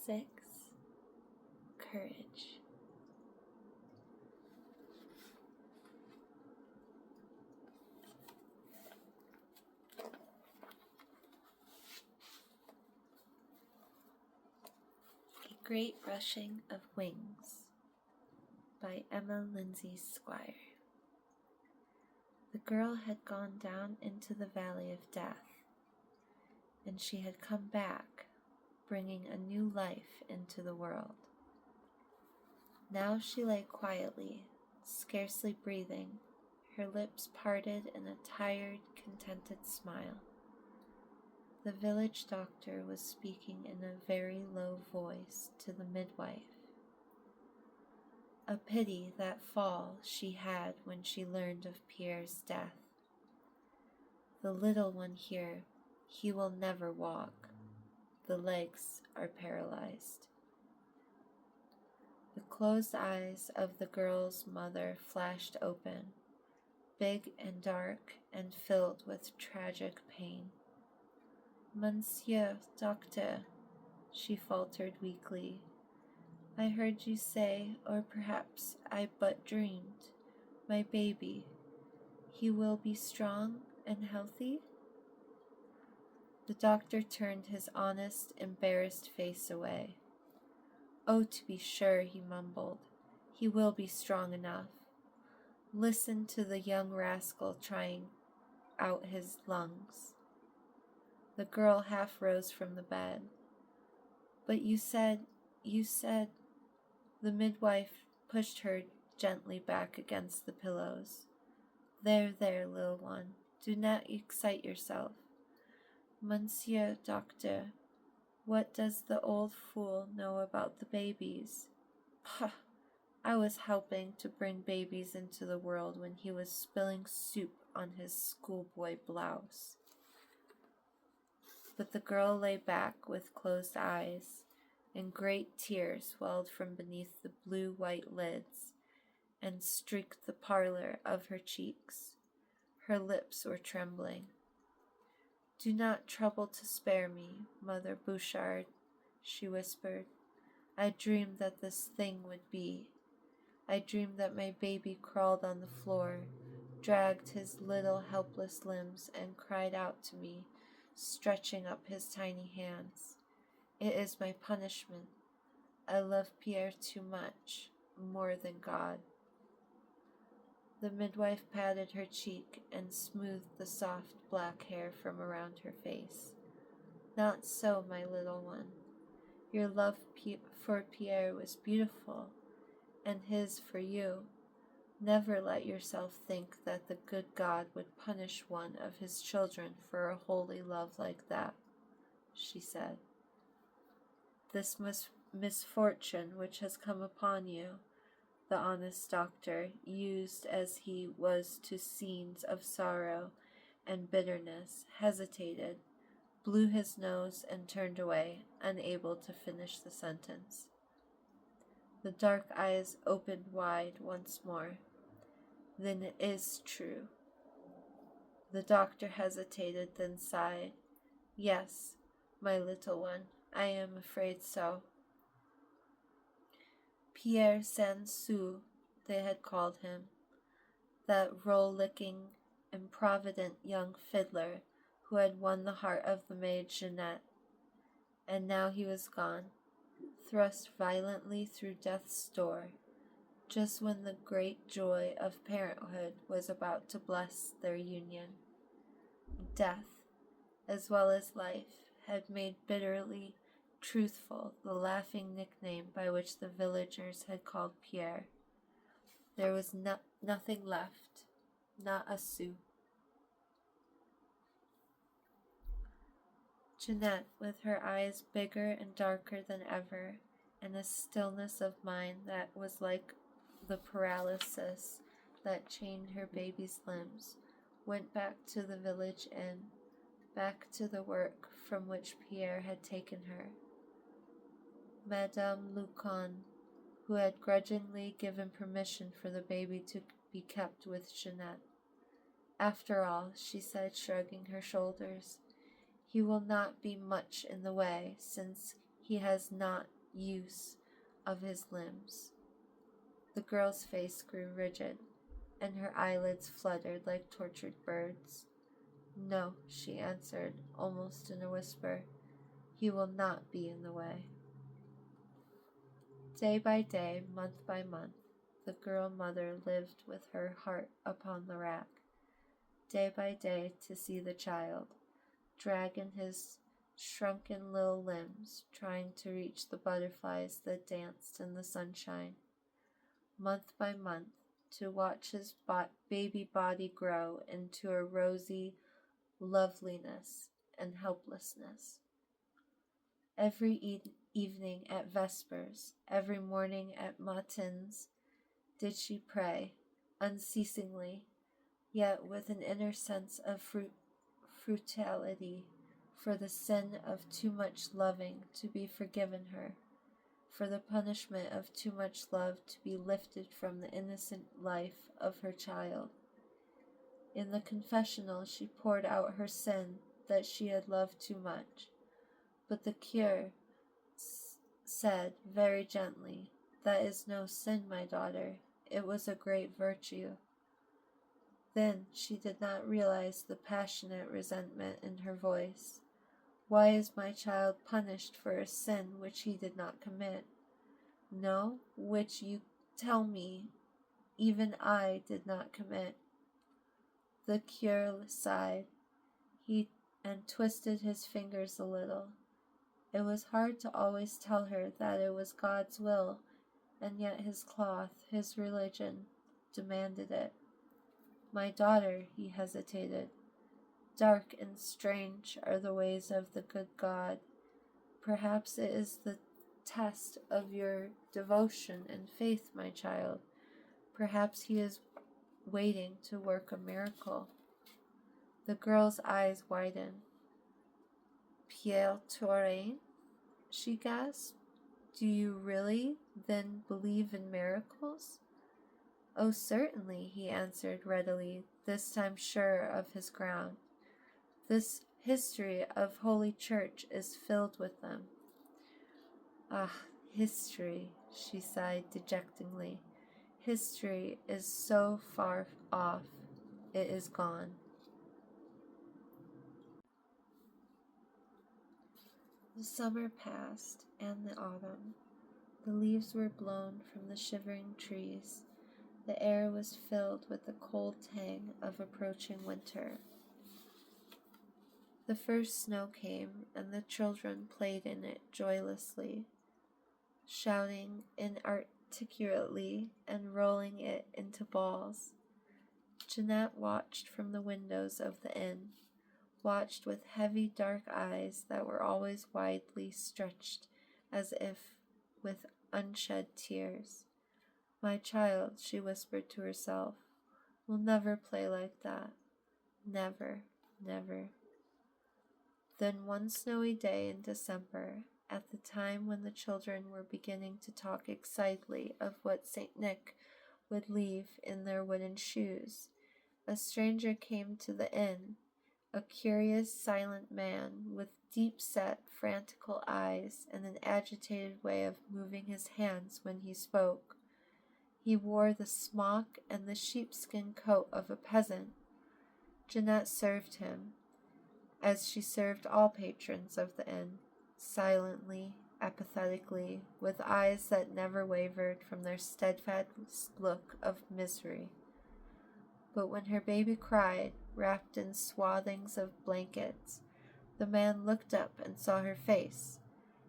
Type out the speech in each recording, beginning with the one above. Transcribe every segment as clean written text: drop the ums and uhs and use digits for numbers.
6. Courage. A Great Rushing of Wings by Lindsay, Squire. The girl had gone down into the valley of death, and she had come back, bringing a new life into the world. Now she lay quietly, scarcely breathing, her lips parted in a tired, contented smile. The village doctor was speaking in a very low voice to the midwife. A pity that fall she had when she learned of Pierre's death. The little one here, he will never walk. The legs are paralyzed. The closed eyes of the girl's mother flashed open, big and dark and filled with tragic pain. Monsieur, doctor, she faltered weakly, I heard you say, or perhaps I but dreamed, my baby, he will be strong and healthy? The doctor turned his honest, embarrassed face away. Oh, to be sure, he mumbled, he will be strong enough. Listen to the young rascal trying out his lungs. The girl half rose from the bed. But you said, the midwife pushed her gently back against the pillows. There, little one, do not excite yourself. Monsieur Doctor, what does the old fool know about the babies? Pah! I was helping to bring babies into the world when he was spilling soup on his schoolboy blouse. But the girl lay back with closed eyes, and great tears welled from beneath the blue-white lids and streaked the pallor of her cheeks. Her lips were trembling. Do not trouble to spare me, Mother Bouchard, she whispered. I dreamed that this thing would be. I dreamed that my baby crawled on the floor, dragged his little helpless limbs, and cried out to me, stretching up his tiny hands. It is my punishment. I love Pierre too much, more than God. The midwife patted her cheek and smoothed the soft black hair from around her face. Not so, my little one. Your love for Pierre was beautiful, and his for you. Never let yourself think that the good God would punish one of his children for a holy love like that, she said. This misfortune which has come upon you, the honest doctor, used as he was to scenes of sorrow and bitterness, hesitated, blew his nose, and turned away, unable to finish the sentence. The dark eyes opened wide once more. Then it is true. The doctor hesitated, then sighed. Yes, my little one, I am afraid so. Pierre Sansou, they had called him, that roll-licking, improvident young fiddler who had won the heart of the maid Jeanette. And now he was gone, thrust violently through death's door, just when the great joy of parenthood was about to bless their union. Death, as well as life, had made bitterly truthful the laughing nickname by which the villagers had called Pierre. There was nothing left, not a sou. Jeanette, with her eyes bigger and darker than ever, and a stillness of mind that was like the paralysis that chained her baby's limbs, went back to the village inn, back to the work from which Pierre had taken her. Madame Lucon, who had grudgingly given permission for the baby to be kept with Jeanette. After all, she said, shrugging her shoulders, he will not be much in the way, since He has not use of his limbs. The girl's face grew rigid, and her eyelids fluttered like tortured birds. No, she answered, almost in a whisper. He will not be in the way. Day by day, month by month, the girl mother lived with her heart upon the rack, day by day to see the child, dragging his shrunken little limbs, trying to reach the butterflies that danced in the sunshine. Month by month, to watch his baby body grow into a rosy loveliness and helplessness. Every evening at vespers, every morning at matins, did she pray, unceasingly, yet with an inner sense of frugality, for the sin of too much loving to be forgiven her, for the punishment of too much love to be lifted from the innocent life of her child. In the confessional she poured out her sin that she had loved too much, but the cure said very gently, "That is no sin, my daughter. It was a great virtue." Then she did not realize the passionate resentment in her voice. Why is my child punished for a sin which he did not commit? No, which you tell me even I did not commit. The cure sighed, and twisted his fingers a little. It was hard to always tell her that it was God's will, and yet his cloth, his religion, demanded it. My daughter, he hesitated. Dark and strange are the ways of the good God. Perhaps it is the test of your devotion and faith, my child. Perhaps he is waiting to work a miracle. The girl's eyes widened. Pierre Touraine? She gasped. Do you really, then, believe in miracles? Oh, certainly, he answered readily, this time sure of his ground. This history of Holy Church is filled with them. Ah, history, she sighed dejectedly. History is so far off. It is gone. The summer passed, and the autumn. The leaves were blown from the shivering trees. The air was filled with the cold tang of approaching winter. The first snow came, and the children played in it joylessly, shouting inarticulately and rolling it into balls. Jeanette watched from the windows of the inn, watched with heavy dark eyes that were always widely stretched as if with unshed tears. My child, she whispered to herself, will never play like that. Never, never. Then one snowy day in December, at the time when the children were beginning to talk excitedly of what St. Nick would leave in their wooden shoes, a stranger came to the inn, a curious, silent man with deep-set, frantical eyes and an agitated way of moving his hands when he spoke. He wore the smock and the sheepskin coat of a peasant. Jeanette served him, as she served all patrons of the inn, silently, apathetically, with eyes that never wavered from their steadfast look of misery. But when her baby cried, wrapped in swathings of blankets, the man looked up and saw her face,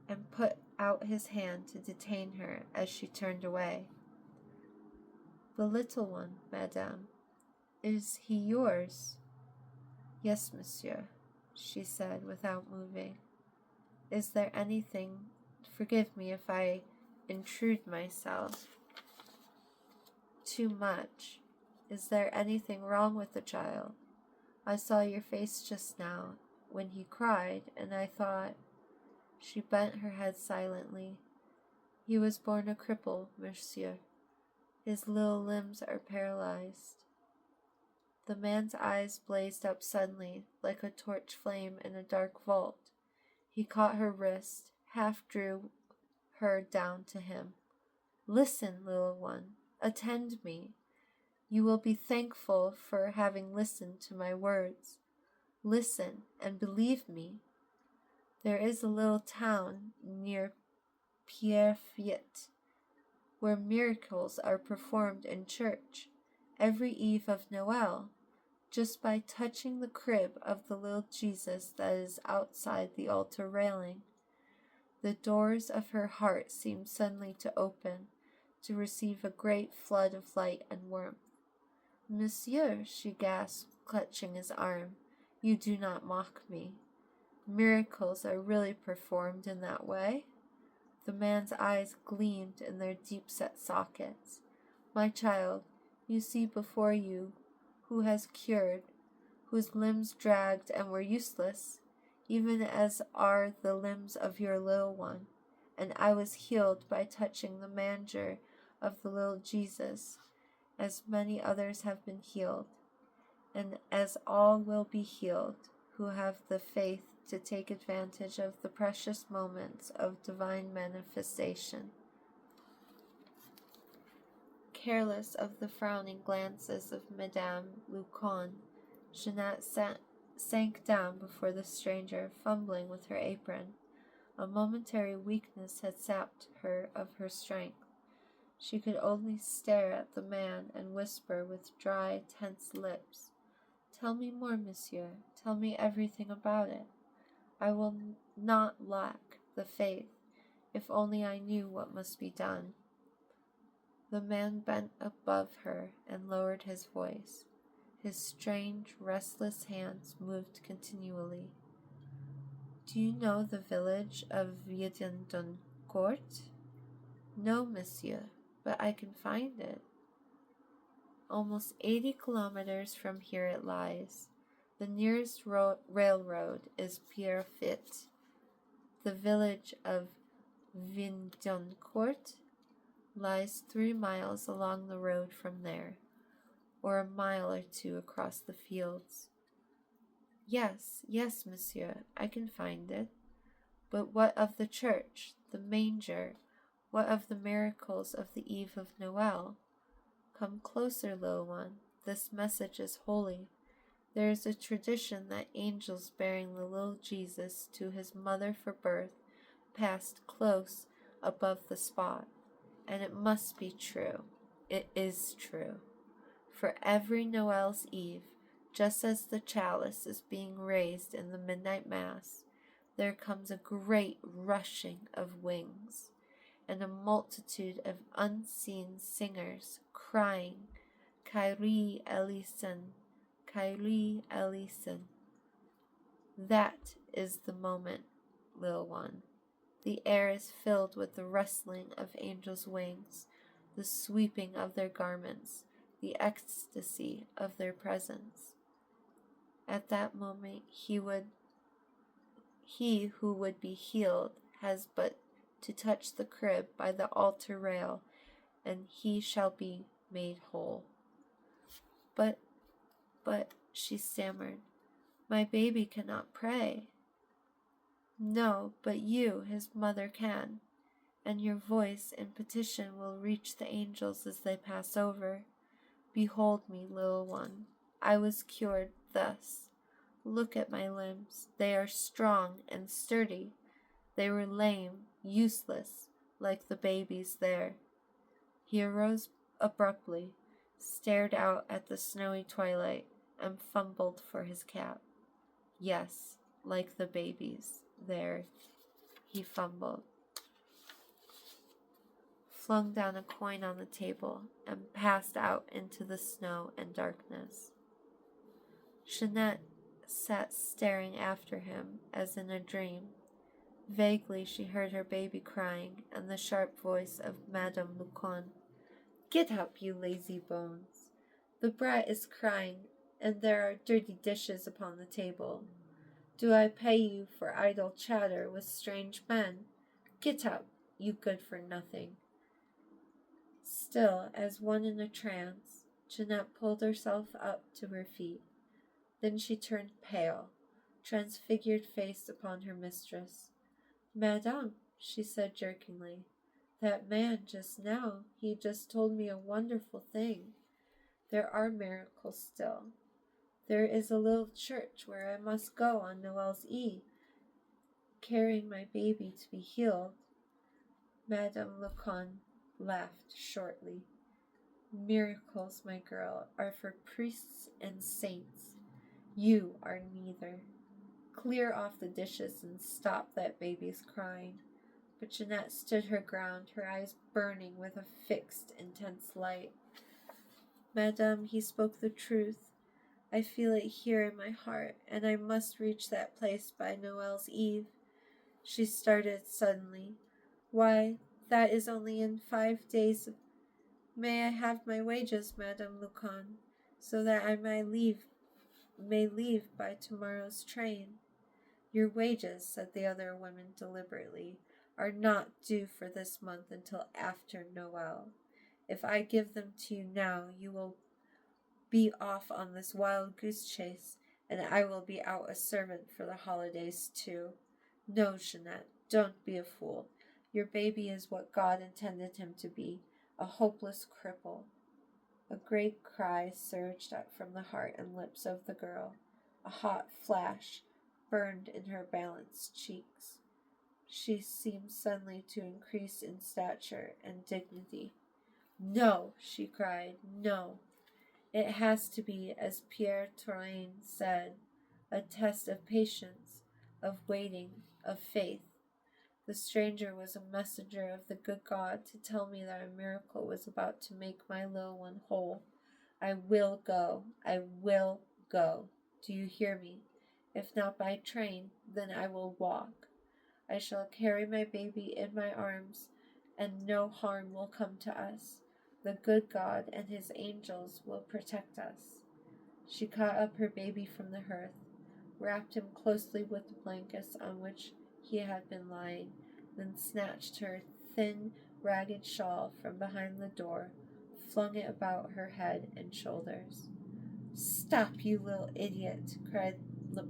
and put out his hand to detain her as she turned away. The little one, madame, is he yours? Yes, monsieur, she said without moving. Is there anything, forgive me if I intrude myself too much, is there anything wrong with the child? I saw your face just now when he cried, and I thought. She bent her head silently. He was born a cripple, monsieur. His little limbs are paralyzed. The man's eyes blazed up suddenly, like a torch flame in a dark vault. He caught her wrist, half drew her down to him. Listen, little one, attend me. You will be thankful for having listened to my words. Listen and believe me. There is a little town near Pierrefitte where miracles are performed in church every eve of Noel, just by touching the crib of the little Jesus that is outside the altar railing. The doors of her heart seemed suddenly to open, to receive a great flood of light and warmth. Monsieur, she gasped, clutching his arm, you do not mock me. Miracles are really performed in that way? The man's eyes gleamed in their deep-set sockets. My child, you see before you who has cured, whose limbs dragged and were useless, even as are the limbs of your little one, and I was healed by touching the manger of the little Jesus, as many others have been healed, and as all will be healed who have the faith to take advantage of the precious moments of divine manifestation. Careless of the frowning glances of Madame Lucon, Jeanette sank down before the stranger, fumbling with her apron. A momentary weakness had sapped her of her strength. She could only stare at the man and whisper with dry, tense lips, Tell me more, monsieur. Tell me everything about it. I will not lack the faith, if only I knew what must be done. The man bent above her and lowered his voice. His strange, restless hands moved continually. Do you know the village of Viedendoncourt? No, monsieur, but I can find it. Almost 80 kilometers from here it lies. The nearest railroad is Pierrefitte. The village of Viedendoncourt lies 3 miles along the road from there, or a mile or 2 across the fields. Yes, monsieur, I can find it. But what of the church, the manger? What of the miracles of the eve of Noel? Come closer, little one. This message is holy. There is a tradition that angels bearing the little Jesus to his mother for birth passed close above the spot, and it must be true. It is true. For every Noel's Eve, just as the chalice is being raised in the midnight mass, there comes a great rushing of wings, and a multitude of unseen singers crying, Kyrie eleison, Kyrie eleison. That is the moment, little one. The air is filled with the rustling of angels' wings, the sweeping of their garments, the ecstasy of their presence. At that moment he who would be healed has but to touch the crib by the altar rail, and he shall be made whole. But, she stammered, my baby cannot pray. No, but you, his mother, can, and your voice in petition will reach the angels as they pass over. Behold me, little one. I was cured thus. Look at my limbs. They are strong and sturdy. They were lame, useless, like the babies there. He arose abruptly, stared out at the snowy twilight, and fumbled for his cap. Yes, like the babies there, he fumbled. Flung down a coin on the table, and passed out into the snow and darkness. Jeanette sat staring after him as in a dream. Vaguely she heard her baby crying, and the sharp voice of Madame Lucon. Get up, you lazy bones. The brat is crying, and there are dirty dishes upon the table. Do I pay you for idle chatter with strange men? Get up, you good-for-nothing. Still, as one in a trance, Jeanette pulled herself up to her feet. Then she turned pale, transfigured face upon her mistress. Madame, she said jerkingly. That man just now, he just told me a wonderful thing. There are miracles still. There is a little church where I must go on Noel's Eve, carrying my baby to be healed. Madame Leconte laughed shortly. Miracles, my girl, are for priests and saints. You are neither. Clear off the dishes and stop that baby's crying. But Jeanette stood her ground, her eyes burning with a fixed, intense light. Madame, he spoke the truth. I feel it here in my heart, and I must reach that place by Noel's Eve. She started suddenly. Why, that is only in 5 days. May I have my wages, Madame Leconte, so that I may leave by tomorrow's train? Your wages, said the other woman deliberately, are not due for this month until after Noel. If I give them to you now, you will be off on this wild goose chase, and I will be out a servant for the holidays too. No, Jeanette, don't be a fool. Your baby is what God intended him to be, a hopeless cripple. A great cry surged up from the heart and lips of the girl. A hot flash burned in her balanced cheeks. She seemed suddenly to increase in stature and dignity. No, she cried, no. It has to be, as Pierre Touraine said, a test of patience, of waiting, of faith. The stranger was a messenger of the good God to tell me that a miracle was about to make my little one whole. I will go. I will go. Do you hear me? If not by train, then I will walk. I shall carry my baby in my arms, and no harm will come to us. The good God and his angels will protect us. She caught up her baby from the hearth, wrapped him closely with the blankets on which he had been lying, then snatched her thin, ragged shawl from behind the door, flung it about her head and shoulders. Stop, you little idiot, cried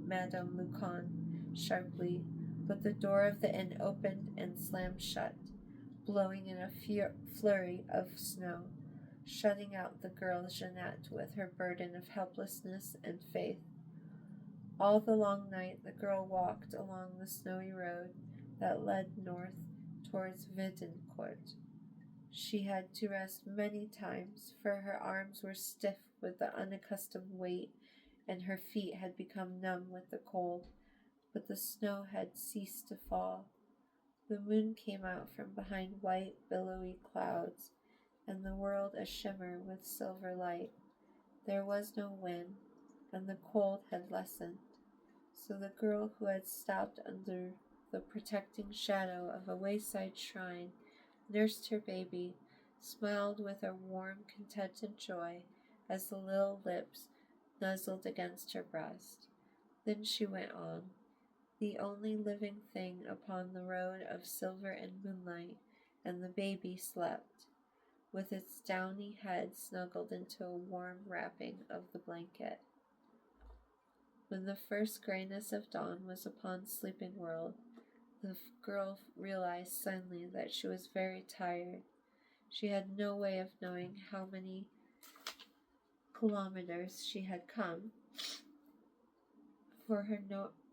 Madame Leconte sharply, but the door of the inn opened and slammed shut, blowing in a flurry of snow, shutting out the girl Jeanette with her burden of helplessness and faith. All the long night the girl walked along the snowy road that led north towards Vidincourt. She had to rest many times, for her arms were stiff with the unaccustomed weight, and her feet had become numb with the cold, but the snow had ceased to fall. The moon came out from behind white, billowy clouds, and the world a shimmer with silver light. There was no wind, and the cold had lessened. So the girl who had stopped under the protecting shadow of a wayside shrine nursed her baby, smiled with a warm, contented joy as the little lips nuzzled against her breast. Then she went on, the only living thing upon the road of silver and moonlight, and the baby slept, with its downy head snuggled into a warm wrapping of the blanket. When the first grayness of dawn was upon sleeping world, the girl realized suddenly that she was very tired. She had no way of knowing how many kilometers she had come, for her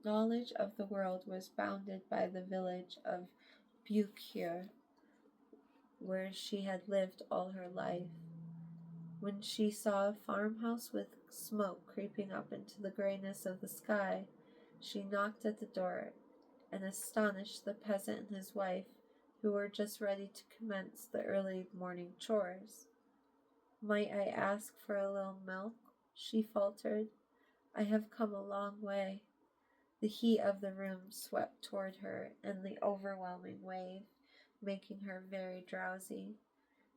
knowledge of the world was bounded by the village of Beaucure, where she had lived all her life. When she saw a farmhouse with smoke creeping up into the grayness of the sky, she knocked at the door and astonished the peasant and his wife, who were just ready to commence the early morning chores. Might I ask for a little milk? She faltered. I have come a long way. The heat of the room swept toward her, and the overwhelming wave, making her very drowsy.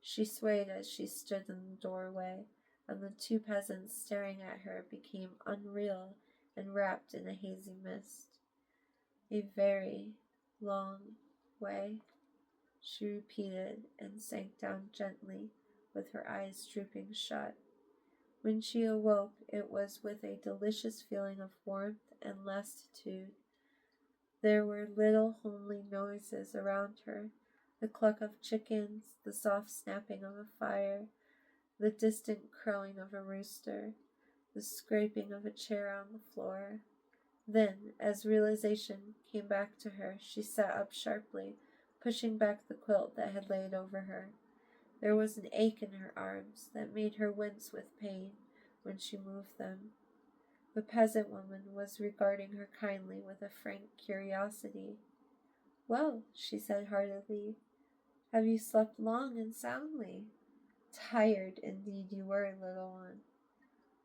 She swayed as she stood in the doorway, and the two peasants staring at her became unreal and wrapped in a hazy mist. A very long way, she repeated, and sank down gently, with her eyes drooping shut. When she awoke, it was with a delicious feeling of warmth and lassitude. There were little homely noises around her, the cluck of chickens, the soft snapping of a fire, the distant crowing of a rooster, the scraping of a chair on the floor. Then, as realization came back to her, she sat up sharply, pushing back the quilt that had laid over her. There was an ache in her arms that made her wince with pain when she moved them. The peasant woman was regarding her kindly with a frank curiosity. "Well," she said heartily, "have you slept long and soundly? Tired indeed you were, little one."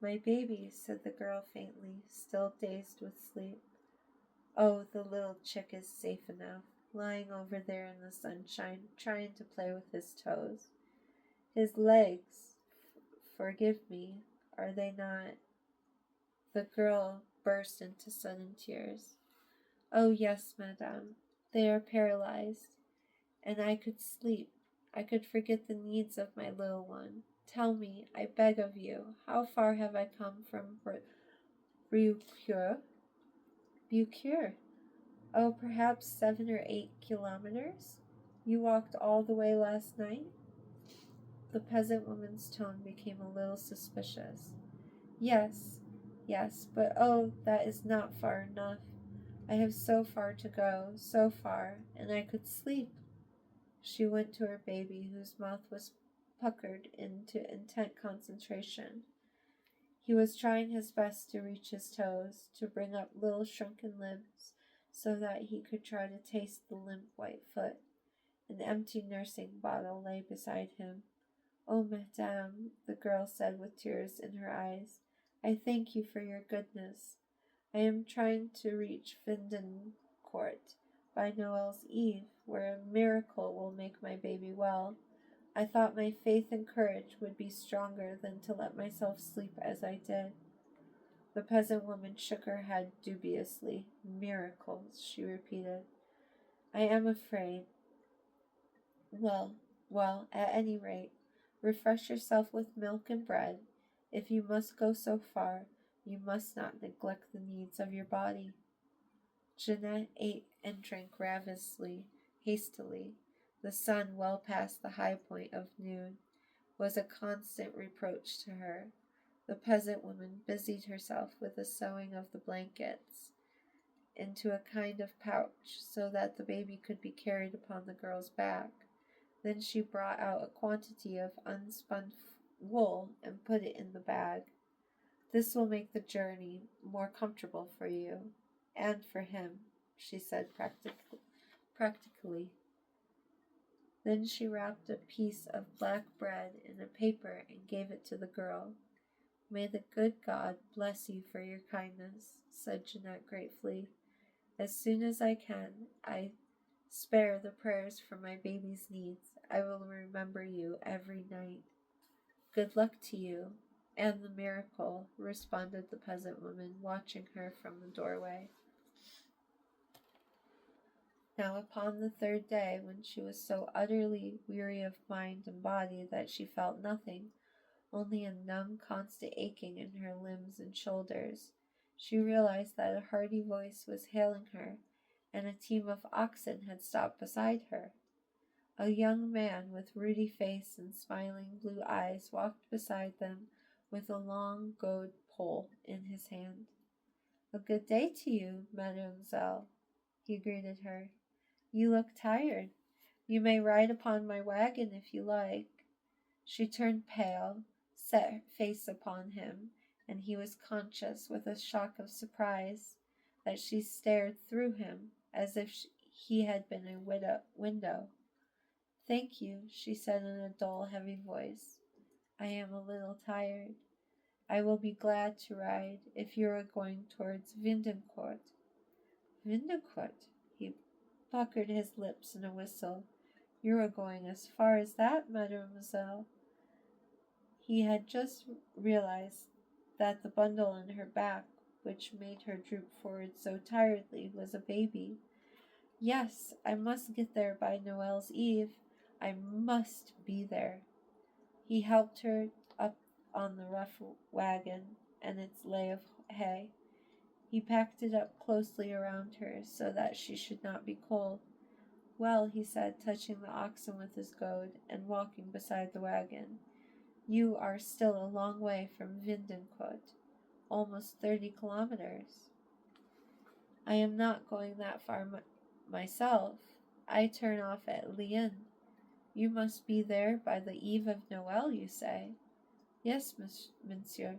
"My baby," said the girl faintly, still dazed with sleep. "Oh, the little chick is safe enough, lying over there in the sunshine, trying to play with his toes. His legs, forgive me, are they not?" The girl burst into sudden tears. "Oh, yes, madame, they are paralyzed, and I could sleep. I could forget the needs of my little one. Tell me, I beg of you, how far have I come from Beaucure? Beaucure? Oh, perhaps 7 or 8 kilometers? You walked all the way last night?" The peasant woman's tone became a little suspicious. Yes, but oh, that is not far enough. I have so far to go, so far, and I could sleep." She went to her baby, whose mouth was puckered into intent concentration. He was trying his best to reach his toes, to bring up little shrunken limbs, so that he could try to taste the limp white foot. An empty nursing bottle lay beside him. "Oh, madame," the girl said with tears in her eyes, "I thank you for your goodness. I am trying to reach Vindencourt by Noel's Eve, where a miracle will make my baby well. I thought my faith and courage would be stronger than to let myself sleep as I did." The peasant woman shook her head dubiously. "Miracles," she repeated. "I am afraid. Well, at any rate, refresh yourself with milk and bread. If you must go so far, you must not neglect the needs of your body." Jeanette ate and drank ravenously, hastily. The sun, well past the high point of noon, was a constant reproach to her. The peasant woman busied herself with the sewing of the blankets into a kind of pouch so that the baby could be carried upon the girl's back. Then she brought out a quantity of unspun wool and put it in the bag. "This will make the journey more comfortable for you and for him," she said practically. Then she wrapped a piece of black bread in a paper and gave it to the girl. "May the good God bless you for your kindness," said Jeanette gratefully. "As soon as I can, I spare the prayers for my baby's needs. I will remember you every night." "Good luck to you and the miracle," responded the peasant woman, watching her from the doorway. Now upon the third day, when she was so utterly weary of mind and body that she felt nothing, only a numb, constant aching in her limbs and shoulders, she realized that a hearty voice was hailing her, and a team of oxen had stopped beside her. A young man with ruddy face and smiling blue eyes walked beside them with a long goad pole in his hand. "A good day to you, mademoiselle," he greeted her. "You look tired. You may ride upon my wagon if you like." She turned pale, set her face upon him, and he was conscious with a shock of surprise that she stared through him as if he had been a window. "Thank you," she said in a dull, heavy voice. "I am a little tired. I will be glad to ride if you are going towards Vindencourt." "Vindencourt?" He puckered his lips in a whistle. "You are going as far as that, mademoiselle?" He had just realized that the bundle on her back, which made her droop forward so tiredly, was a baby. "Yes, I must get there by Noel's Eve. I must be there." He helped her up on the rough wagon and its lay of hay. He packed it up closely around her so that she should not be cold. Well, he said, touching the oxen with his goad and walking beside the wagon, you are still a long way from Vindencourt, almost 30 kilometers. I am not going that far myself. I turn off at Lyon. You must be there by the eve of Noel, you say? Yes, monsieur,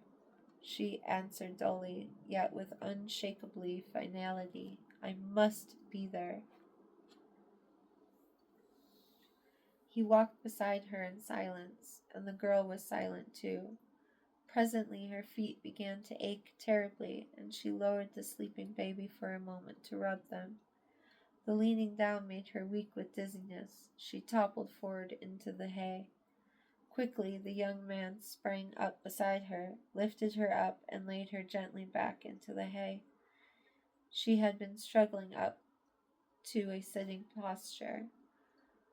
she answered dully, yet with unshakably finality. I must be there. He walked beside her in silence, and the girl was silent too. Presently her feet began to ache terribly, and she lowered the sleeping baby for a moment to rub them. The leaning down made her weak with dizziness. She toppled forward into the hay. Quickly the young man sprang up beside her, lifted her up, and laid her gently back into the hay. She had been struggling up to a sitting posture.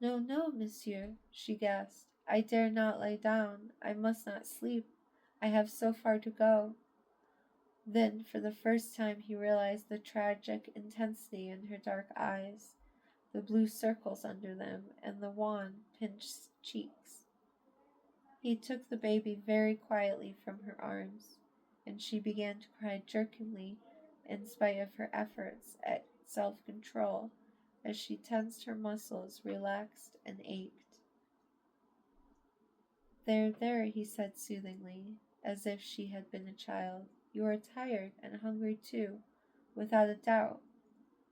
No, no, monsieur, she gasped. I dare not lie down. I must not sleep. I have so far to go. Then, for the first time, he realized the tragic intensity in her dark eyes, the blue circles under them, and the wan, pinched cheeks. He took the baby very quietly from her arms, and she began to cry jerkingly in spite of her efforts at self-control, as she tensed her muscles, relaxed, and ached. There, he said soothingly, as if she had been a child. You are tired and hungry too, without a doubt.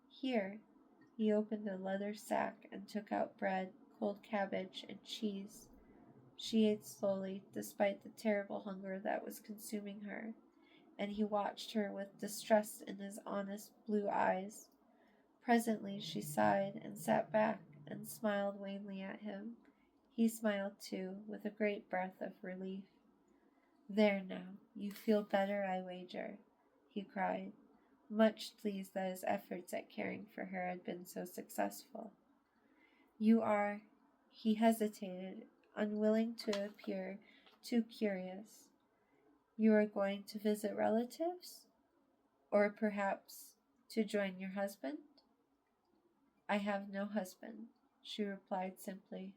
Here. He opened a leather sack and took out bread, cold cabbage, and cheese. She ate slowly, despite the terrible hunger that was consuming her, and he watched her with distrust in his honest blue eyes. Presently she sighed and sat back and smiled wanly at him. He smiled too, with a great breath of relief. There now, you feel better, I wager, he cried, much pleased that his efforts at caring for her had been so successful. You are, he hesitated, unwilling to appear too curious. You are going to visit relatives? Or perhaps to join your husband? I have no husband, she replied simply.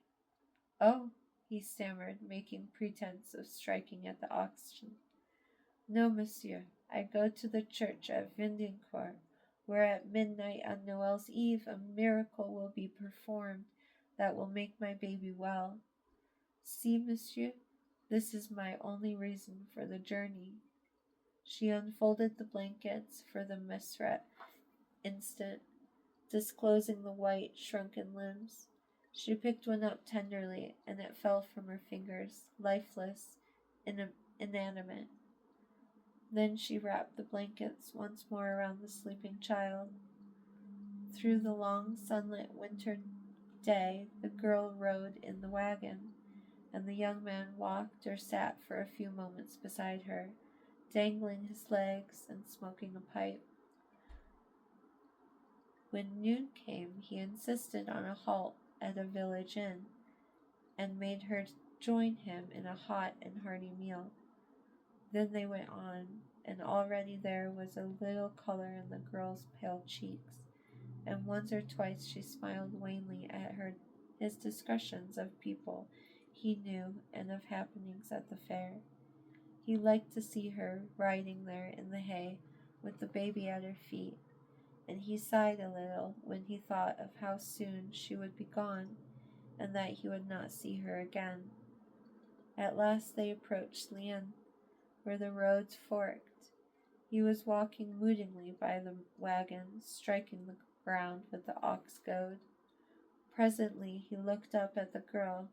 Oh, he stammered, making pretense of striking at the oxen. No, monsieur, I go to the church at Vindencourt, where at midnight on Noel's Eve a miracle will be performed that will make my baby well. See, monsieur, this is my only reason for the journey. She unfolded the blankets for the misret instant, disclosing the white, shrunken limbs. She picked one up tenderly, and it fell from her fingers, lifeless, inanimate. Then she wrapped the blankets once more around the sleeping child. Through the long, sunlit winter day, the girl rode in the wagon, and the young man walked or sat for a few moments beside her, dangling his legs and smoking a pipe. When noon came, he insisted on a halt at a village inn, and made her join him in a hot and hearty meal. Then they went on, and already there was a little color in the girl's pale cheeks, and once or twice she smiled wanly at his discussions of people he knew and of happenings at the fair. He liked to see her riding there in the hay with the baby at her feet, and he sighed a little when he thought of how soon she would be gone, and that he would not see her again. At last they approached Lyon, where the roads forked. He was walking moodily by the wagon, striking the ground with the ox goad. Presently he looked up at the girl,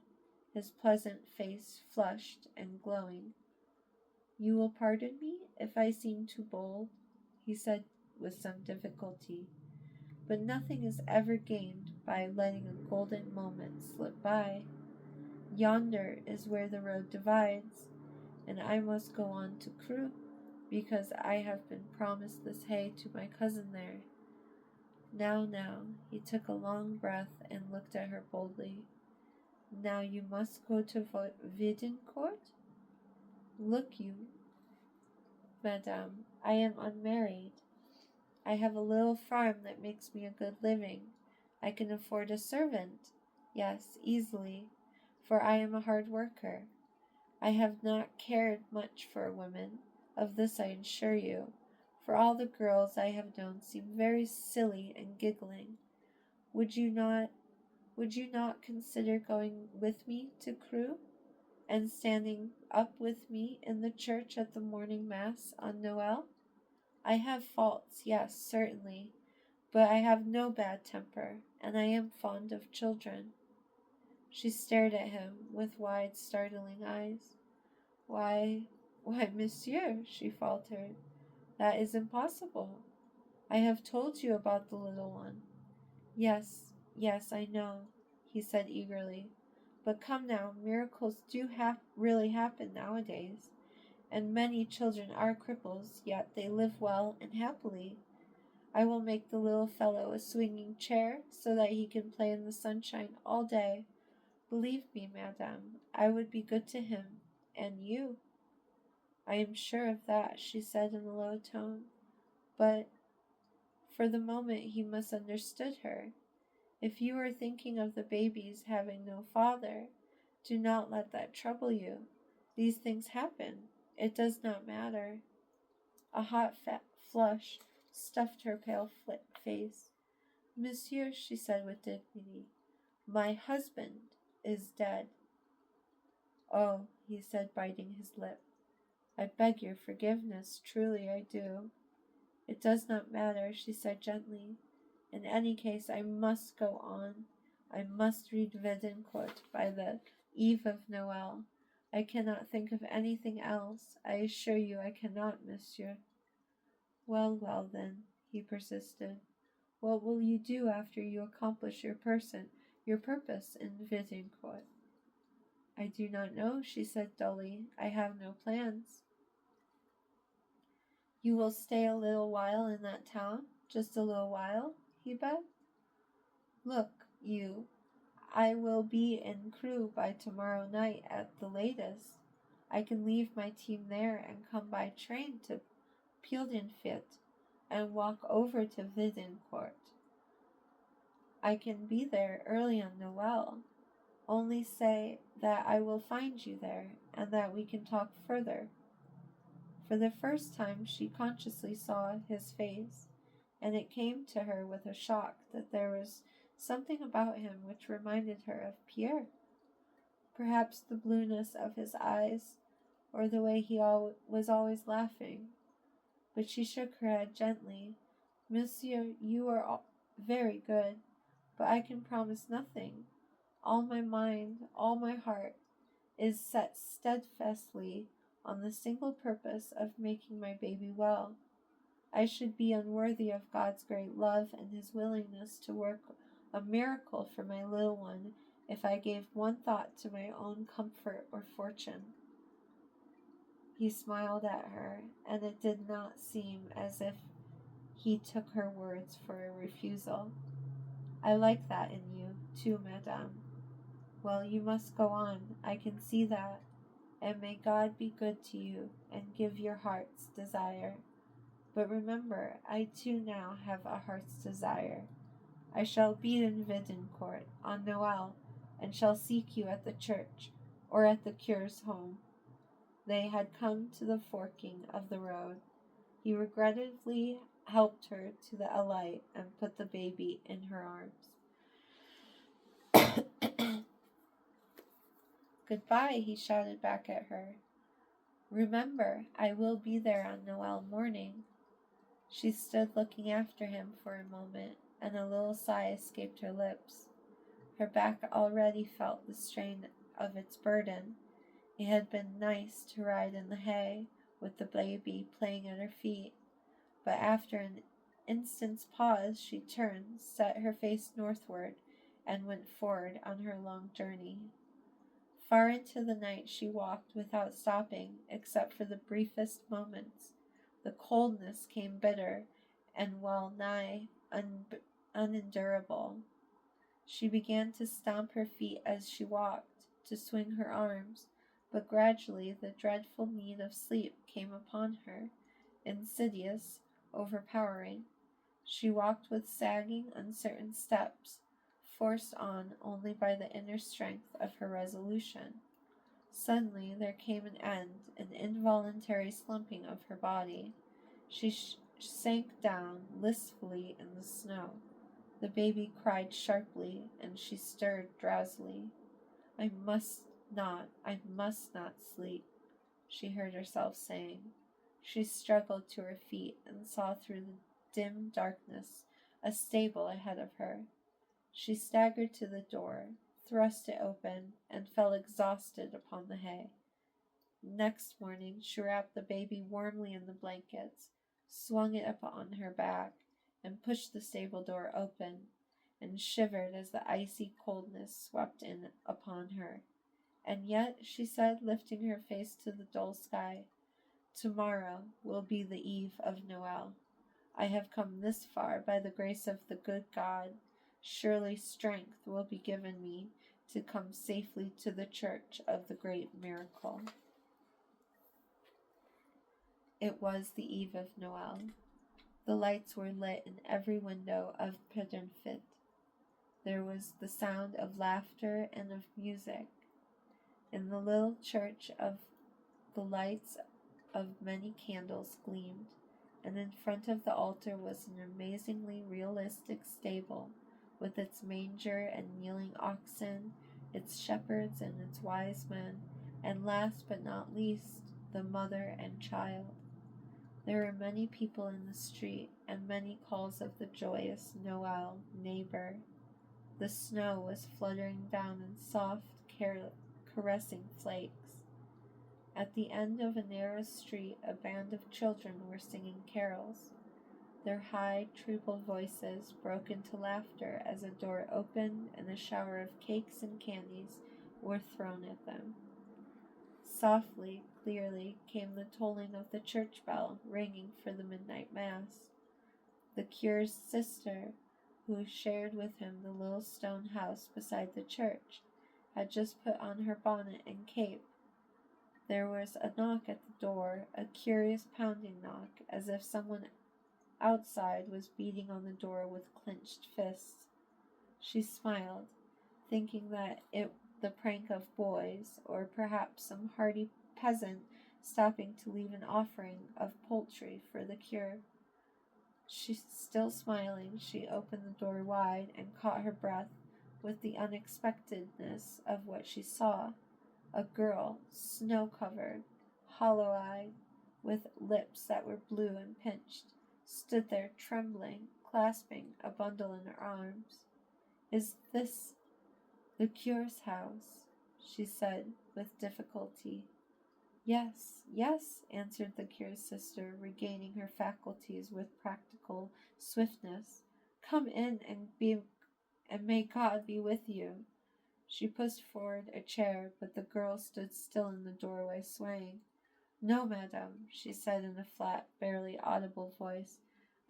his pleasant face flushed and glowing. You will pardon me if I seem too bold, he said with some difficulty, but nothing is ever gained by letting a golden moment slip by. Yonder is where the road divides, and I must go on to Crewe, because I have been promised this hay to my cousin there. Now, he took a long breath and looked at her boldly. Now you must go to Vidincourt? Look you, madame, I am unmarried. I have a little farm that makes me a good living. I can afford a servant. Yes, easily, for I am a hard worker. I have not cared much for women, of this I assure you, for all the girls I have known seem very silly and giggling. Would you not consider going with me to Crewe, and standing up with me in the church at the morning mass on Noel? I have faults, yes, certainly, but I have no bad temper, and I am fond of children. She stared at him with wide, startling eyes. Why, monsieur, she faltered, that is impossible. I have told you about the little one. Yes, I know, he said eagerly. But come now, miracles do really happen nowadays, and many children are cripples, yet they live well and happily. I will make the little fellow a swinging chair, so that he can play in the sunshine all day. Believe me, madame, I would be good to him, and you. I am sure of that, she said in a low tone. But for the moment he misunderstood her. If you are thinking of the baby's having no father, do not let that trouble you. These things happen. It does not matter. A hot flush stuffed her pale face. Monsieur, she said with dignity, my husband is dead. Oh, he said, biting his lip. I beg your forgiveness, truly I do. It does not matter, she said gently. In any case, I must go on. I must read Vadencourt by the eve of Noel. I cannot think of anything else. I assure you I cannot, monsieur. Well, then, he persisted. What will you do after you accomplish your purpose in Vadencourt? I do not know, she said dully. I have no plans. You will stay a little while in that town? Just a little while? He begged. Look, I will be in Crewe by tomorrow night at the latest. I can leave my team there and come by train to Pildenfit and walk over to Vadencourt. I can be there early on Noel. Only say that I will find you there, and that we can talk further. For the first time she consciously saw his face, and it came to her with a shock that there was something about him which reminded her of Pierre. Perhaps the blueness of his eyes, or the way he was always laughing. But she shook her head gently. Monsieur, you are very good, but I can promise nothing. All my mind, all my heart, is set steadfastly on the single purpose of making my baby well. I should be unworthy of God's great love and his willingness to work a miracle for my little one if I gave one thought to my own comfort or fortune. He smiled at her, and it did not seem as if he took her words for a refusal. I like that in you, too, madame. Well, you must go on, I can see that, and may God be good to you and give your heart's desire. But remember, I too now have a heart's desire. I shall be in Vadencourt on Noel, and shall seek you at the church, or at the cure's home. They had come to the forking of the road. He regretfully helped her to the alight and put the baby in her arms. Goodbye, he shouted back at her. Remember, I will be there on Noel morning. She stood looking after him for a moment, and a little sigh escaped her lips. Her back already felt the strain of its burden. It had been nice to ride in the hay, with the baby playing at her feet, but after an instant's pause she turned, set her face northward, and went forward on her long journey. Far into the night she walked without stopping, except for the briefest moments. The coldness came bitter, and well nigh unendurable. She began to stamp her feet as she walked, to swing her arms, but gradually the dreadful need of sleep came upon her, insidious, overpowering. She walked with sagging, uncertain steps, forced on only by the inner strength of her resolution. Suddenly there came an involuntary slumping of her body. She sank down listlessly in the snow. The baby cried sharply, and she stirred drowsily. I must not sleep, she heard herself saying. She struggled to her feet and saw through the dim darkness a stable ahead of her. She staggered to the door, thrust it open, and fell exhausted upon the hay. Next morning she wrapped the baby warmly in the blankets, swung it up on her back, and pushed the stable door open, and shivered as the icy coldness swept in upon her. And yet, she said, lifting her face to the dull sky, tomorrow will be the eve of Noel. I have come this far by the grace of the good God. Surely strength will be given me to come safely to the church of the great miracle. It was the eve of Noel. The lights were lit in every window of Pedernfit. There was the sound of laughter and of music. In the little church the lights of many candles gleamed, and in front of the altar was an amazingly realistic stable, with its manger and kneeling oxen, its shepherds and its wise men, and last but not least, the mother and child. There were many people in the street, and many calls of the joyous Noel neighbor. The snow was fluttering down in soft, caressing flakes. At the end of a narrow street, a band of children were singing carols. Their high, treble voices broke into laughter as a door opened and a shower of cakes and candies were thrown at them. Softly, clearly, came the tolling of the church bell, ringing for the midnight mass. The cure's sister, who shared with him the little stone house beside the church, had just put on her bonnet and cape. There was a knock at the door, a curious pounding knock, as if someone outside was beating on the door with clenched fists. She smiled, thinking that it the prank of boys, or perhaps some hardy peasant stopping to leave an offering of poultry for the cure. Still smiling, she opened the door wide and caught her breath with the unexpectedness of what she saw. A girl, snow-covered, hollow-eyed, with lips that were blue and pinched, stood there trembling, clasping a bundle in her arms. Is this the cure's house? She said with difficulty. Yes, yes, answered the cure's sister, regaining her faculties with practical swiftness. Come in and may God be with you. She pushed forward a chair, but the girl stood still in the doorway, swaying. No, madame, she said in a flat, barely audible voice.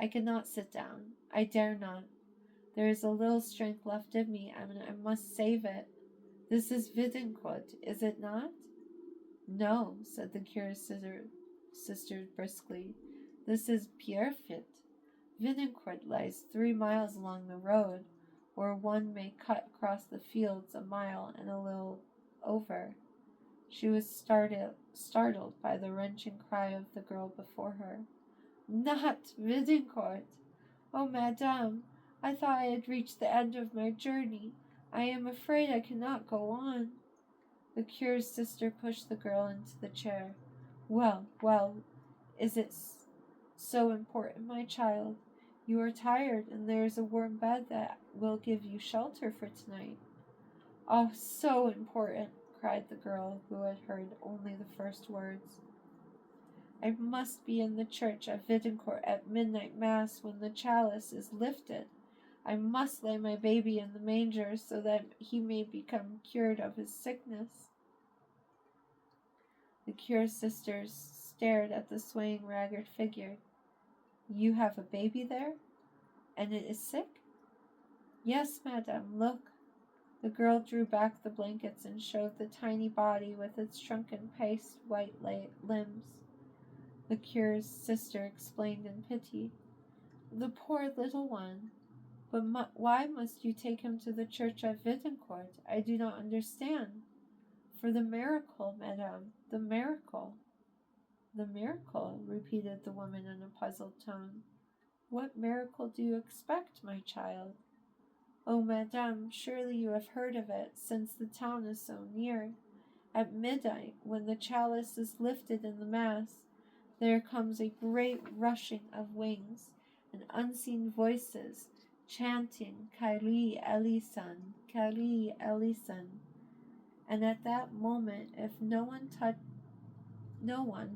I cannot sit down. I dare not. There is a little strength left in me, and I must save it. This is Vidincourt, is it not? No, said the cure's sister briskly. This is Pierrefitte. Vidincourt lies 3 miles along the road, or one may cut across the fields a mile and a little over. She was startled by the wrenching cry of the girl before her. Not Vidincourt! Oh, madame, I thought I had reached the end of my journey. I am afraid I cannot go on. The cure's sister pushed the girl into the chair. Well, is it so important, my child? You are tired, and there is a warm bed that will give you shelter for tonight. Oh, so important, cried the girl, who had heard only the first words. I must be in the church of Vidincourt at midnight mass when the chalice is lifted. I must lay my baby in the manger so that he may become cured of his sickness. The cure's sisters stared at the swaying, ragged figure. You have a baby there? And it is sick? Yes, madame, look. The girl drew back the blankets and showed the tiny body with its shrunken, paste white limbs. The cure's sister explained in pity. The poor little one. But why must you take him to the church at Wittencourt? I do not understand. For the miracle, madame, the miracle. The miracle, repeated the woman in a puzzled tone. What miracle do you expect, my child? Oh, madame, surely you have heard of it, since the town is so near. At midnight, when the chalice is lifted in the Mass, there comes a great rushing of wings and unseen voices chanting Kyrie eleison, Kyrie eleison. And at that moment, if no one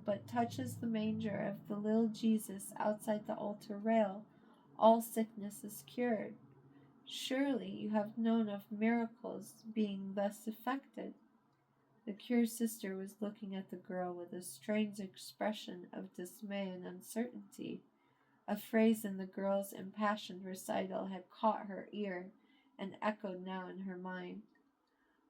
but touches the manger of the little Jesus outside the altar rail, all sickness is cured. Surely you have known of miracles being thus effected. The cure's sister was looking at the girl with a strange expression of dismay and uncertainty. A phrase in the girl's impassioned recital had caught her ear and echoed now in her mind.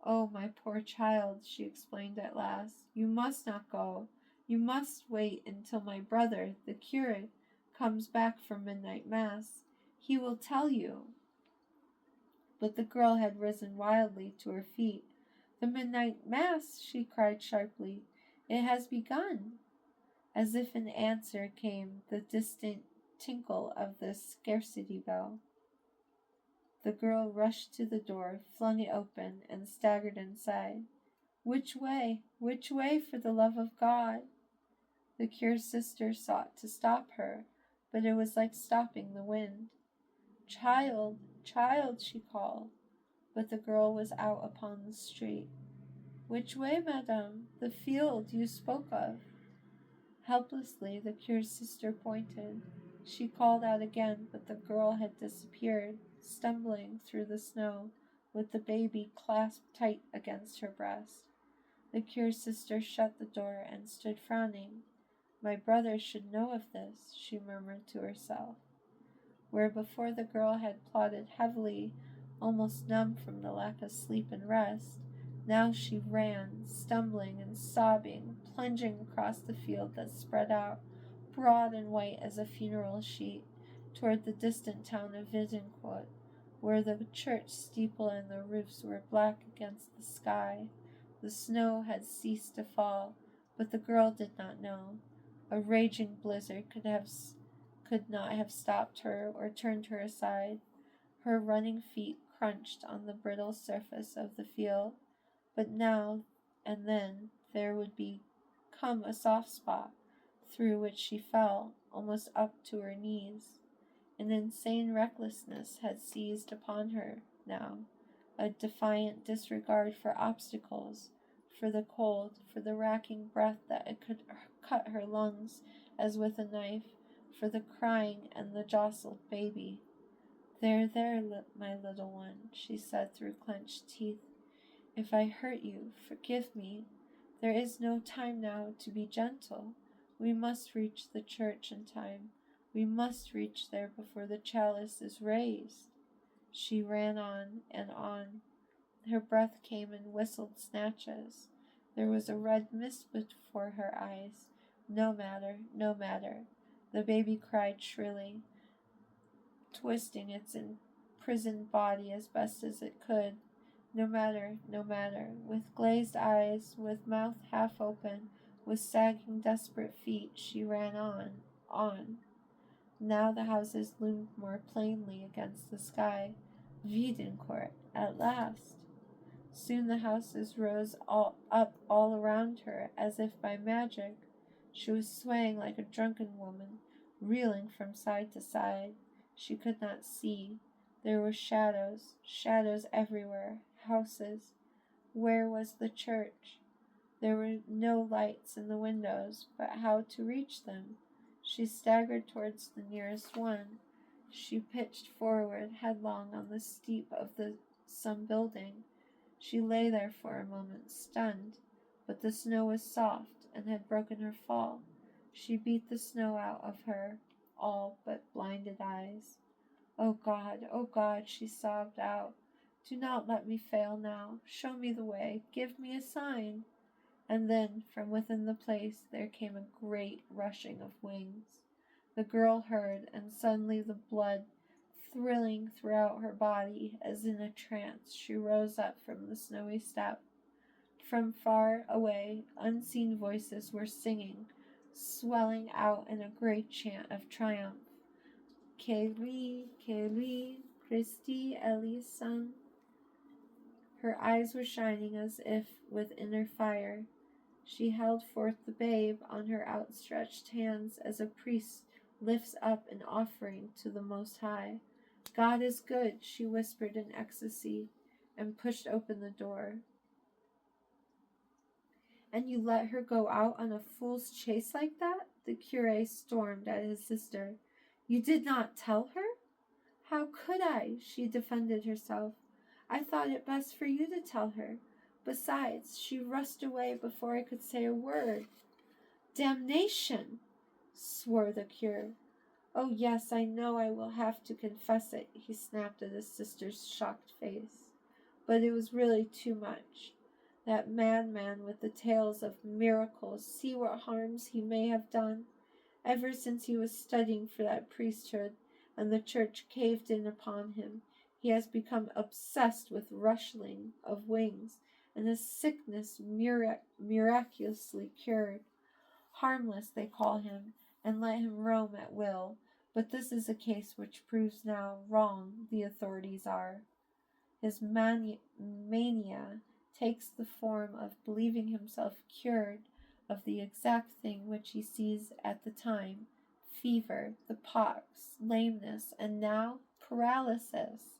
Oh, my poor child, she explained at last, you must not go. You must wait until my brother, the curate, comes back from midnight mass. He will tell you. But the girl had risen wildly to her feet. The midnight mass, she cried sharply. It has begun. As if in answer came the distant tinkle of the scarcity bell. The girl rushed to the door, flung it open, and staggered inside. Which way? Which way, for the love of God? The cure's sister sought to stop her, but it was like stopping the wind. Child, child, she called, but the girl was out upon the street. Which way, madame? The field you spoke of. Helplessly, the cure's sister pointed. She called out again, but the girl had disappeared, stumbling through the snow, with the baby clasped tight against her breast. The cure's sister shut the door and stood frowning. My brother should know of this, she murmured to herself. Where before the girl had plodded heavily, almost numb from the lack of sleep and rest, now she ran, stumbling and sobbing, plunging across the field that spread out, broad and white as a funeral sheet, toward the distant town of Wittencourt, where the church steeple and the roofs were black against the sky. The snow had ceased to fall, but the girl did not know. A raging blizzard could not have stopped her or turned her aside. Her running feet crunched on the brittle surface of the field, but now and then there would come a soft spot through which she fell, almost up to her knees. An insane recklessness had seized upon her now, a defiant disregard for obstacles, for the cold, for the racking breath that could cut her lungs as with a knife, for the crying and the jostled baby. There, my little one, she said through clenched teeth. If I hurt you, forgive me. There is no time now to be gentle. We must reach the church in time. We must reach there before the chalice is raised. She ran on and on. Her breath came in whistled snatches. There was a red mist before her eyes. No matter, no matter. The baby cried shrilly, twisting its imprisoned body as best as it could. No matter, no matter. With glazed eyes, with mouth half open, with sagging, desperate feet, she ran on. Now the houses loomed more plainly against the sky. Wiedencourt, at last. Soon the houses rose up all around her, as if by magic. She was swaying like a drunken woman, reeling from side to side. She could not see. There were shadows everywhere, houses. Where was the church? There were no lights in the windows, but how to reach them? She staggered towards the nearest one. She pitched forward headlong on the steep of some building. She lay there for a moment, stunned, but the snow was soft and had broken her fall. She beat the snow out of her, all but blinded eyes. Oh, God, she sobbed out. Do not let me fail now. Show me the way. Give me a sign. And then, from within the place, there came a great rushing of wings. The girl heard, and suddenly the blood thrilling throughout her body as in a trance, she rose up from the snowy step. From far away, unseen voices were singing, swelling out in a great chant of triumph. Que lui, Christi eleison. Her eyes were shining as if with inner fire. She held forth the babe on her outstretched hands as a priest lifts up an offering to the Most High. God is good, she whispered in ecstasy, and pushed open the door. And you let her go out on a fool's chase like that? The curé stormed at his sister. You did not tell her? How could I? She defended herself. I thought it best for you to tell her. Besides, she rushed away before I could say a word. Damnation! Swore the cure. Oh yes, I know I will have to confess it, he snapped at his sister's shocked face. But it was really too much. That madman with the tales of miracles, see what harms he may have done. Ever since he was studying for that priesthood, and the church caved in upon him, he has become obsessed with rustling of wings, and his sickness miraculously cured. Harmless, they call him, and let him roam at will. But this is a case which proves how wrong the authorities are. His mania takes the form of believing himself cured of the exact thing which he sees at the time: fever, the pox, lameness, and now paralysis.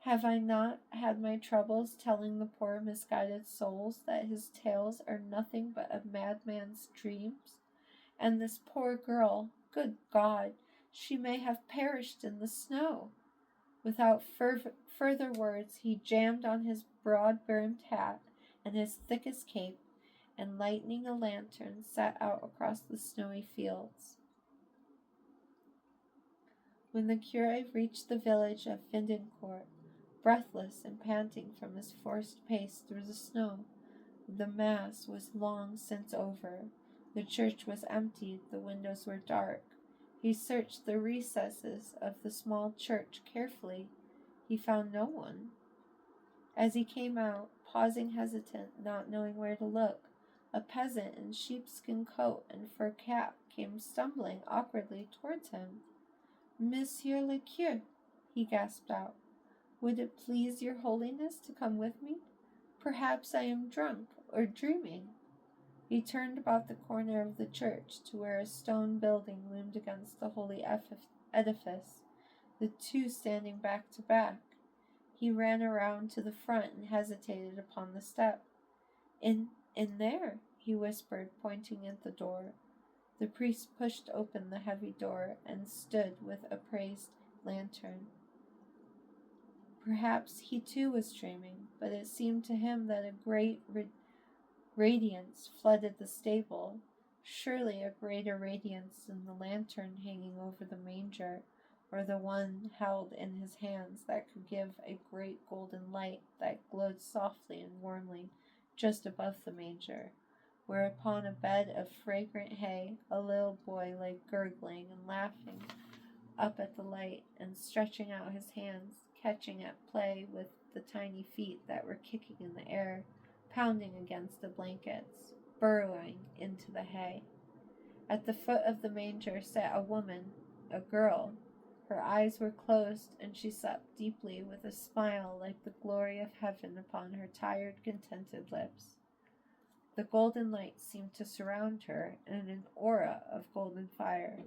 Have I not had my troubles telling the poor misguided souls that his tales are nothing but a madman's dreams? And this poor girl, good God, she may have perished in the snow. Without further words, he jammed on his broad-brimmed hat and his thickest cape, and lighting a lantern, set out across the snowy fields. When the curé reached the village of Vindencourt, breathless and panting from his forced pace through the snow, the mass was long since over. The church was emptied, the windows were dark. He searched the recesses of the small church carefully. He found no one. As he came out, pausing hesitant, not knowing where to look, a peasant in sheepskin coat and fur cap came stumbling awkwardly towards him. Monsieur le Curé, he gasped out, would it please your holiness to come with me? Perhaps I am drunk or dreaming. He turned about the corner of the church to where a stone building loomed against the holy edifice, the two standing back to back. He ran around to the front and hesitated upon the step. In there, he whispered, pointing at the door. The priest pushed open the heavy door and stood with upraised lantern. Perhaps he too was dreaming, but it seemed to him that a great radiance flooded the stable, surely a greater radiance than the lantern hanging over the manger, or the one held in his hands that could give a great golden light that glowed softly and warmly just above the manger, where upon a bed of fragrant hay a little boy lay gurgling and laughing up at the light and stretching out his hands, catching at play with the tiny feet that were kicking in the air, pounding against the blankets, burrowing into the hay. At the foot of the manger sat a woman, a girl. Her eyes were closed, and she slept deeply with a smile like the glory of heaven upon her tired, contented lips. The golden light seemed to surround her in an aura of golden fire,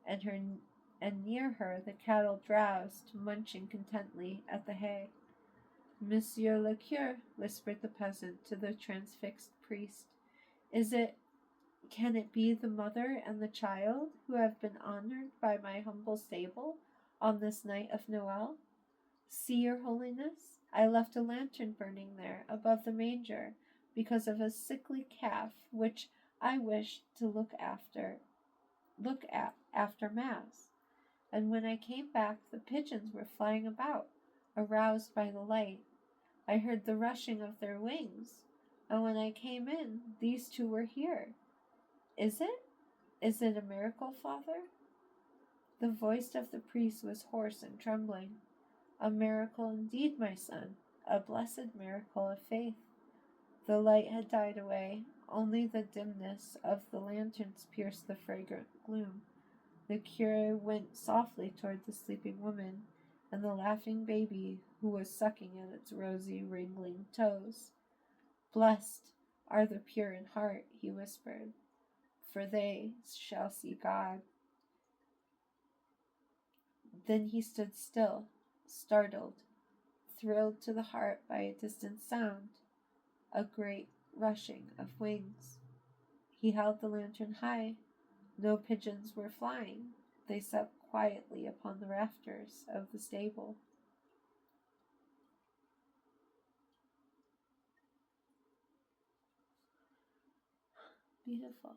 and near her the cattle drowsed, munching contentedly at the hay. Monsieur le Curé, whispered the peasant to the transfixed priest, can it be the mother and the child who have been honored by my humble stable on this night of Noel? See, your holiness, I left a lantern burning there above the manger because of a sickly calf which I wished to look at after mass. And when I came back, the pigeons were flying about, aroused by the light. I heard the rushing of their wings, and when I came in, these two were here. Is it a miracle, Father? The voice of the priest was hoarse and trembling. "A miracle indeed, my son, a blessed miracle of faith." The light had died away. Only the dimness of the lanterns pierced the fragrant gloom. The curé went softly toward the sleeping woman and the laughing baby who was sucking at its rosy, wriggling toes. "Blessed are the pure in heart," he whispered, "for they shall see God." Then he stood still, startled, thrilled to the heart by a distant sound, a great rushing of wings. He held the lantern high. No pigeons were flying. They sat quietly upon the rafters of the stable. Beautiful.